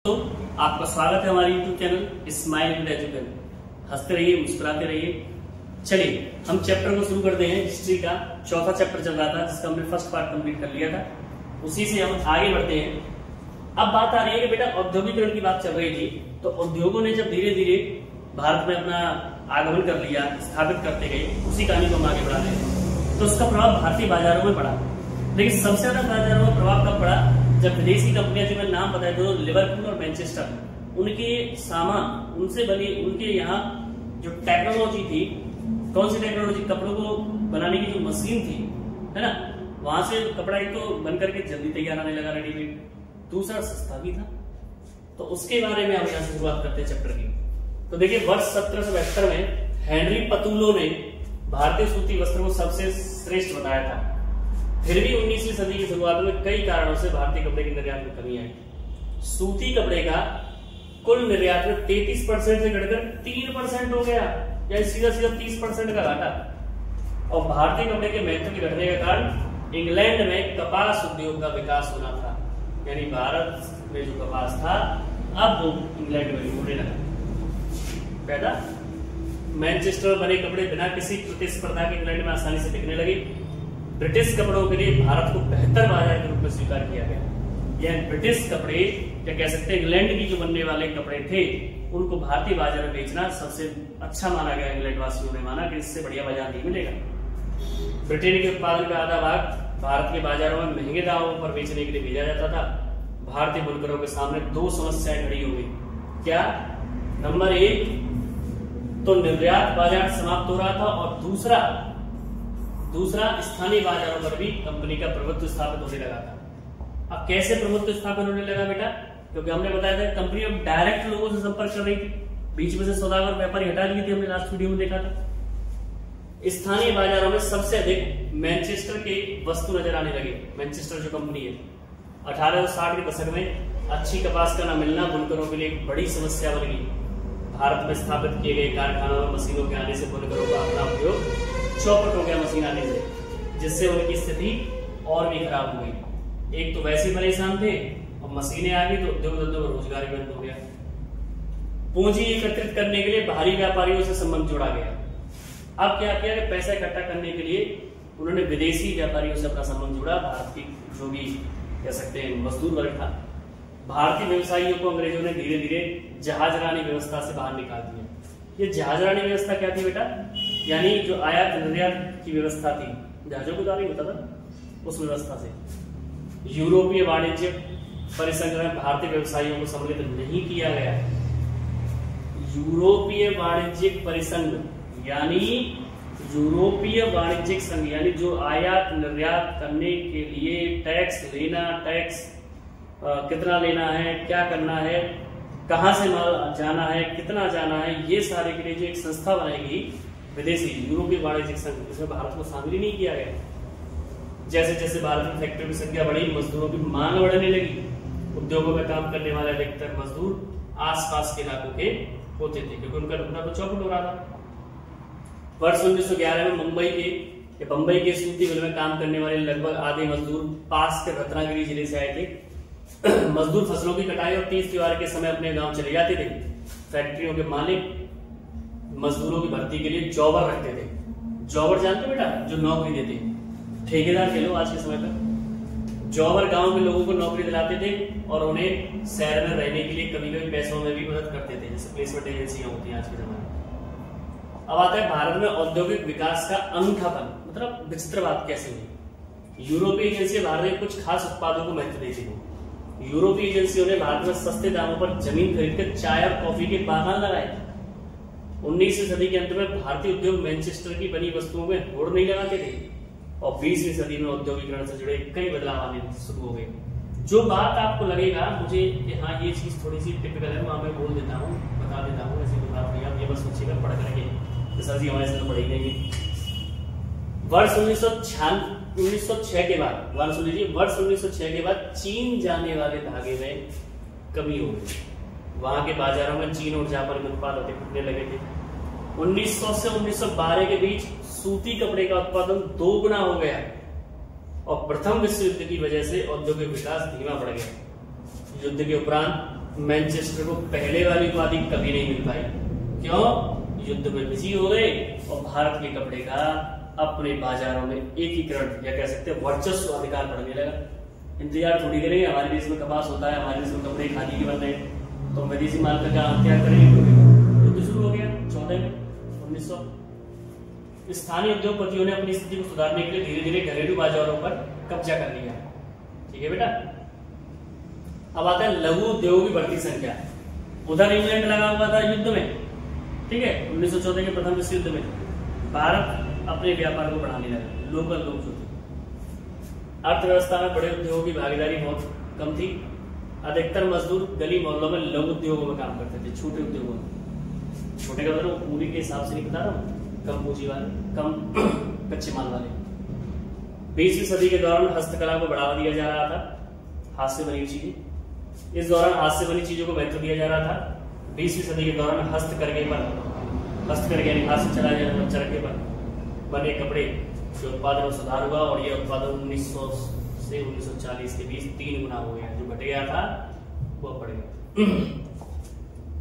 तो आपका स्वागत है हमारे YouTube channel smile with education. हंसते रहिए, मुस्कुराते रहिए। चलिए हम चैप्टर को शुरू करते हैं। हिस्ट्री का चौथा चैप्टर चल रहा था, जिसका हमने फर्स्ट पार्ट कंप्लीट कर लिया था। उसी से हम आगे बढ़ते हैं। अब बात आ रही है कि बेटा औद्योगिकरण की बात चल रही थी, तो उद्योगों ने जब धीरे धीरे भारत में अपना आगमन कर लिया, स्थापित करते गए, उसी कहानी को हम आगे बढ़ा रहे हैं। तो उसका प्रभाव भारतीय बाजारों में पड़ा, लेकिन सबसे ज्यादा बाजारों में प्रभाव कब पड़ा? जब विदेशी कंपनियां, जो मैं नाम बताया तो लिवरपूल और मैनचेस्टर, उनके सामान, उनसे बनी, उनके यहाँ जो टेक्नोलॉजी थी, कौन सी टेक्नोलॉजी? कपड़ों को बनाने की जो मशीन थी, है ना, वहां से कपड़ा एक तो बनकर के जल्दी तैयार आने लगा, रेडीमेड, दूसरा सस्ता भी था। तो उसके बारे में हम यहाँ से शुरुआत करते हैं चैप्टर की। तो देखिए, वर्ष 1772 में हेनरी पतुलो ने भारतीय सूती वस्त्र को सबसे श्रेष्ठ बताया था। फिर भी 19वीं सदी की शुरुआत में कई कारणों से भारतीय कपड़े के निर्यात में कमी आई। सूती कपड़े का कुल निर्यात में 33% से घटकर 3% हो गया, या सीधा सीधा 30% का घाटा। और भारतीय कपड़े के महत्व के घटने का कारण इंग्लैंड में कपास उद्योग का विकास होना था। यानी भारत में जो कपास था, अब वो इंग्लैंड में होने लगा पैदा। मैनचेस्टर में बने कपड़े बिना किसी प्रतिस्पर्धा के इंग्लैंड में आसानी से बिकने लगे। ब्रिटिश कपड़ों के लिए भारत को बेहतर बाजार के रूप में स्वीकार किया गया। यह ब्रिटिश कपड़े, क्या कह सकते हैं, इंग्लैंड की जो बनने वाले कपड़े थे, उनको भारतीय बाजार में बेचना सबसे अच्छा माना गया। इंग्लैंड वासियों ने माना कि इससे बढ़िया बाजार नहीं मिलेगा। ब्रिटेन के उत्पादन का आधा भाग भारत के बाजारों में महंगे दामों पर बेचने के लिए भेजा जाता था। भारतीय बुनकरों के सामने दो समस्याएं खड़ी हो गई। क्या? नंबर 1 तो निर्यात बाजार समाप्त हो रहा था, और दूसरा स्थानीय बाजारों पर भी कंपनी का प्रभुत्व स्थापित होने लगा था। अब कैसे प्रभुत्व स्थापित होने लगा बेटा? क्योंकि हमने बताया था कंपनी अब डायरेक्ट लोगों से संपर्क कर रही थी, बीच में से सौदागर व्यापारी हटा दी थी, हमने लास्ट वीडियो में देखा था। स्थानीय बाजारों में सबसे अधिक मैनचेस्टर के वस्तु नजर आने लगे। मैनचेस्टर जो कंपनी है, 1860 के दशक में अच्छी कपास का न मिलना बुनकरों के लिए एक बड़ी समस्या बन गई। भारत में स्थापित किए गए कारखानों में मशीनों के आने से बुनकरों का अपना उद्योग चौपट हो गया मशीन आने से, जिससे उनकी स्थिति और भी खराब हो गई। एक तो वैसे परेशान थे, और मशीनें आ गई तो उद्योग धंधों में रोजगार भी बंद हो गया। पूंजी एकत्रित करने के लिए बाहरी व्यापारियों से संबंध जोड़ा गया। अब क्या किया कि पैसा इकट्ठा करने के लिए उन्होंने विदेशी व्यापारियों से अपना संबंध जोड़ा। भारत की जो भी कह सकते हैं मजदूर वर्ग था, भारतीय व्यवसायियों को अंग्रेजों ने धीरे धीरे जहाजरानी व्यवस्था से बाहर निकाल दिया। ये जहाजरानी व्यवस्था क्या थी बेटा? यानी जो आयात निर्यात की व्यवस्था थी, जहाजों को जारी होता था, उस व्यवस्था से यूरोपीय वाणिज्य परिसंघ में भारतीय व्यवसायियों को सम्मिलित नहीं किया गया। यूरोपीय वाणिज्यिक परिसंघ यानी यूरोपीय वाणिज्यिक संघ, यानी जो आयात निर्यात करने के लिए टैक्स लेना, टैक्स कितना लेना है, क्या करना है, कहां से माल जाना है, कितना जाना है, ये सारे के लिए जो एक संस्था बनाएगी विदेशी यूरोपीय वाणिज्यिक संघ, इसमें भारत को शामिल ही नहीं किया गया। जैसे जैसे भारत में फैक्ट्री की संख्या बढ़ी, मजदूरों की मांग बढ़ने लगी। उद्योगों में काम करने वाले अधिकतर मजदूर आसपास के इलाकों के होते थे, क्योंकि उनका ढूंढना तो चौपट हो रहा था। वर्ष 1911 में बंबई के सूती मिल में काम करने वाले लगभग आधे मजदूर पास के रत्नागिरी जिले से आए थे। मजदूर फसलों की कटाई और तीज त्योहार के समय अपने गांव चले जाते थे। फैक्ट्रियों के मालिक मजदूरों की भर्ती के लिए जॉबर रखते थे। जॉबर जानते बेटा? जो नौकरी देते, ठेकेदार कह लो आज के समय पर। जॉबर गांव के लोगों को नौकरी दिलाते थे और उन्हें शहर में रहने के लिए कभी कभी पैसों में भी मदद करते थे, जैसे प्लेसमेंट एजेंसियां होती हैं आज के जमाने में। अब आता है भारत में औद्योगिक विकास का अनूठापन, मतलब विचित्र बात कैसे हुई। यूरोपीय एजेंसियां भारत में कुछ खास उत्पादों को महत्व देती थी। यूरोपीय एजेंसियों ने भारत में सस्ते दामों पर जमीन खरीदकर चाय और कॉफी के बागान लगाए। 19वीं सदी के अंत में भारतीय उद्योग मैनचेस्टर की बनी वस्तुओं में होड़ नहीं लगाते थे, और 20वीं सदी में औद्योगिकरण से जुड़े कई बदलाव आने शुरू हो गए। जो बात आपको लगेगा मुझे कि हाँ ये चीज थोड़ी सी टिपिकल है, वहां मैं बोल देता हूँ, बता देता हूँ, ऐसी कोई बात नहीं। आप ये बस सोचिएगा पढ़ करके, सर जी हमारे से तो पढ़ी नहीं। वर्ष 1906 के बाद, वर्ष 1906 के बाद चीन जाने वाले धागे में कमी हो गई। वहां के बाजारों में चीन और जापान के उत्पाद अधिक बिकने लगे थे। 1900 से 1912 के बीच सूती कपड़े का उत्पादन 2 गुना हो गया, और प्रथम विश्व युद्ध की वजह से औद्योगिक विकास धीमा पड़ गया। युद्ध के उपरांत मैनचेस्टर को पहले वाली उपाधि कभी नहीं मिल पाई। क्यों? युद्ध में बिजी हो गए और भारत के कपड़े का अपने बाजारों में एकीकरण या कह सकते हैं वर्चस्व अधिकार बढ़ने लगा। इंतजार थोड़ी करेंगे, हमारे देश में कपास होता है, हमारे देश में कपड़े खादी के बन रहे हैं, तो विदेशी माल का क्या त्याग करेंगे? युद्ध शुरू हो गया 14 में 1900। स्थानीय उद्योगपतियों ने अपनी स्थिति को सुधारने के लिए धीरे धीरे घरेलू बाजारों पर कब्जा कर लिया। ठीक है बेटा। अब आता है लघु उद्योगों की बढ़ती संख्या। उधर इंग्लैंड लगा हुआ था युद्ध में, ठीक है, 1914 के प्रथम विश्व युद्ध में। भारत अपने व्यापार को बढ़ाने लगा। लोकल लोग जो थे, अर्थव्यवस्था में बड़े उद्योगों की भागीदारी बहुत कम थी। अधिकतर मजदूर गली मोहल्लों में लघु उद्योगों में काम करते थे, छोटे उद्योगों में। छोटे का मतलब पूरी के हिसाब से नहीं बता रहा हूँ, कम पूंजी वाले, कम कच्चे माल वाले। 20वीं सदी के दौरान हस्तकला को बढ़ावा दिया जा रहा था, हाथ से बनी हुई चीजें। इस दौरान हाथ से बनी चीजों को महत्व दिया जा रहा था। 20वीं सदी के दौरान हस्तकरघे यानी हाथ से चला जाने वाले चरखे पर बने कपड़े के उत्पादन में सुधार हुआ और यह उत्पादन 1900 से 1940 के बीच 3 गुना हो गया। जो घट गया था वो बढ़ गया।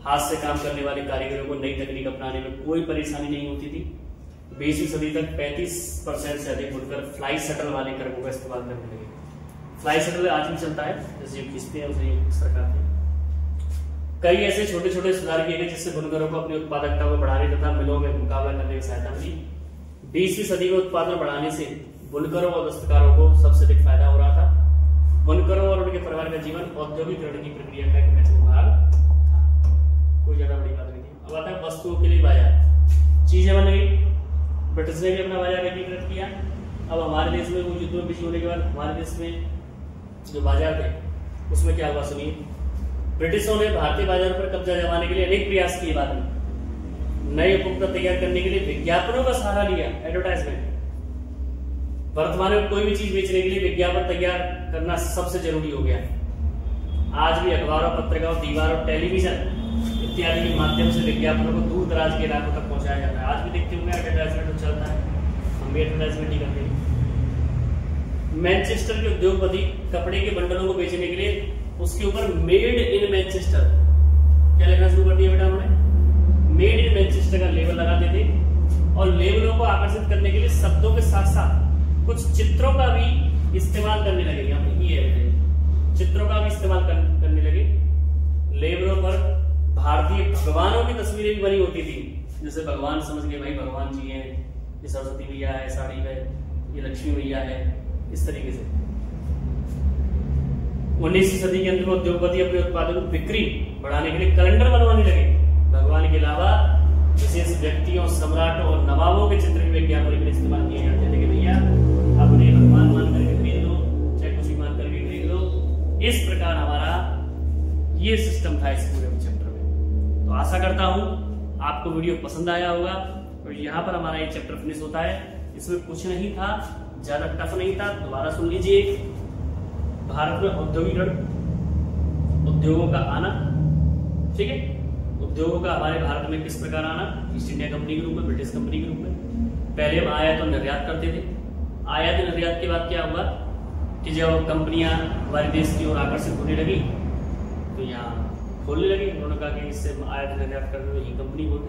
हाथ से काम करने वाले कारीगरों को नई तकनीक अपनाने में कोई परेशानी नहीं होती थी। 20वीं सदी तक 35% से अधिक बुनकर फ्लाई शटल वाले कर्मों का इस्तेमाल करने लगे। फ्लाई शटल आज भी चलता है, जैसे खींचते हैं उसे सरकार थे। कई ऐसे छोटे छोटे सुधार किए गए जिससे बुनकरों को अपनी उत्पादकता को बढ़ाने तथा मिलों में मुकाबला करने में सहायता मिली। 20वीं सदी में उत्पादन बढ़ाने से बुनकरों और दस्तकारों को सबसे अधिक फायदा हो रहा था। बुनकरों और उनके परिवार का जीवन औद्योगिकरण की प्रक्रिया का एक महत्वपूर्ण भाग, कोई ज्यादा बड़ी बात नहीं थी। अब आता है वस्तुओं के लिए बाजार। चीजें बन गई, ब्रिटिश ने भी अपना बाजार एकीकृत किया। अब हमारे देश में वो युद्ध में बिजी होने के बाद हमारे देश में जो बाजार थे उसमें क्या हुआ सुनिए। ब्रिटिशों ने भारतीय बाजार पर कब्जा जमाने के लिए अनेक प्रयास किए। बाद में नए उपभोक्ता तैयार करने के लिए विज्ञापनों का सहारा लिया, एडवर्टाइजमेंट। वर्तमान में कोई भी चीज बेचने के लिए विज्ञापन तैयार करना सबसे जरूरी हो गया। आज भी अखबारों, पत्रिकाओं, दीवारों, टेलीविजन इत्यादि के माध्यम से विज्ञापनों को दूर दराज के इलाकों तक पहुंचाया जाता है। आज भी देखते होंगे एडवर्टाइजमेंट तो चलता है, हम भी एडवर्टाइजमेंट ही करते हैं। मैनचेस्टर के उद्योगपति कपड़े के बंडलों को बेचने के लिए उसके ऊपर मेड इन मैनचेस्टर क्या लिखना शुरू कर दिया बेटा उन्होंने। मेड इन मैनचेस्टर का लेबल लगाते थे और लेबलों को आकर्षित करने के लिए शब्दों के साथ साथ कुछ चित्रों का भी इस्तेमाल करने लगे। यहाँ पे ये है, चित्रों का भी इस्तेमाल करने लगे। लेबलों पर भारतीय भगवानों की तस्वीरें भी बनी होती थी। जैसे भगवान समझ गए भाई भगवान जी हैं, ये सरस्वती मैया है साड़ी में, ये लक्ष्मी मैया है, इस तरीके से। 19वीं सदी के अंत में उद्योगपति अपने उत्पादों को बिक्री बढ़ाने के लिए कैलेंडर बनवाने लगे। भगवान के अलावा विशेष व्यक्तियों, सम्राटों और नवाबों के चित्र भी विज्ञापन के लिए इस्तेमाल किए जाते थे कि भैया अपने भगवान मान करके खरीद लो, चाहे कुछ भी मान करके खरीद लो। इस प्रकार हमारा ये सिस्टम था इस पूरे चैप्टर में। तो आशा करता हूं आपको वीडियो पसंद आया होगा। और यहाँ पर हमारा ये चैप्टर फिनिश होता है। इसमें कुछ नहीं था, ज्यादा टफ नहीं था। दोबारा सुन लीजिए। भारत में औद्योगिकरण, उद्योगों का आना, ठीक है, उद्योगों का हमारे भारत में किस प्रकार आना, ईस्ट इंडिया कंपनी के रूप में, ब्रिटिश कंपनी के रूप में। पहले हम आयात और निर्यात करते थे। आयात निर्यात के बाद क्या हुआ कि जब कंपनियां हमारे देश की ओर आकर्षित होने लगी तो यहाँ खोलने लगे। उन्होंने कहा कि इससे आयात निर्यात करने में ही कंपनी बोलते।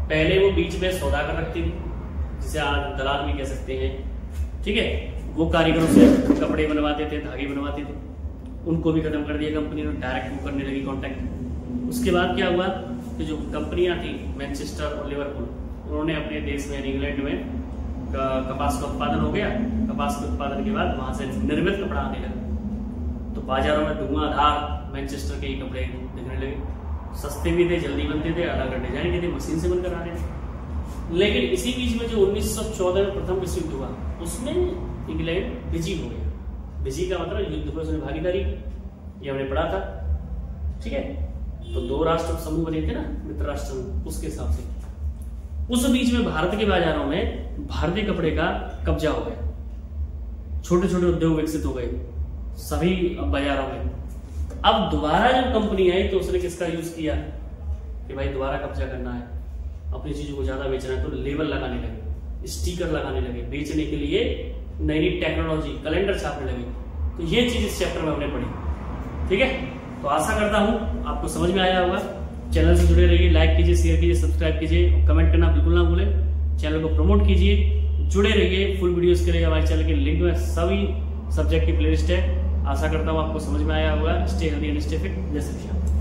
पहले वो बीच में सौदा कर रखती थी, जिसे आज दलाल भी कह सकते हैं, ठीक है। वो कारीगरों से कपड़े बनवाते थे, धागे बनवाते थे, उनको भी खत्म कर दिया कंपनी ने, डायरेक्ट वो करने लगी कॉन्टैक्ट। उसके बाद क्या हुआ कि जो कंपनियां थी मैनचेस्टर और लिवरपूल, उन्होंने अपने देश में इंग्लैंड में कपास का उत्पादन हो गया। कपास के उत्पादन के बाद वहां से निर्मित कपड़ा आने लगा। तो बाजारों में धुआंधार मैनचेस्टर के ही कपड़े दिखने लगे। सस्ते भी थे, जल्दी बनते थे, अलग अलग डिजाइन के थे, मशीन से बनकर आ रहे थे। लेकिन इसी बीच में जो 1914 में प्रथम विश्व युद्ध हुआ उसमें इंग्लैंड बिजी हो गया। बिजी का मतलब युद्ध में उसने भागीदारी, ये हमने पढ़ा था, ठीक है। तो 2 राष्ट्र समूह बने थे ना, मित्र राष्ट्र, उसके हिसाब से उस बीच में भारत के बाजारों में भारतीय कपड़े का कब्जा हो गया। छोटे छोटे उद्योग विकसित हो गए सभी बाजारों में। अब दोबारा जब कंपनी आई तो उसने किसका यूज किया कि भाई दोबारा कब्जा करना है, अपनी चीजों को ज्यादा बेचना है, तो लेबल लगाने लगे, स्टिकर लगाने लगे, बेचने के लिए नई नई टेक्नोलॉजी, कैलेंडर छापने लगे। तो ये चीज इस चैप्टर में हमने पढ़ी, ठीक है। तो आशा करता हूँ आपको समझ में आया होगा। चैनल से जुड़े रहिए, लाइक कीजिए, शेयर कीजिए, सब्सक्राइब कीजिए, कमेंट करना बिल्कुल ना भूलें। चैनल को प्रमोट कीजिए, जुड़े रहिए। फुल वीडियोस के लिए हमारे चैनल के लिंक में सभी सब्जेक्ट की प्लेलिस्ट है। आशा करता हूँ आपको समझ में आया होगा। Stay healthy and stay fit. जय श्री कृष्ण।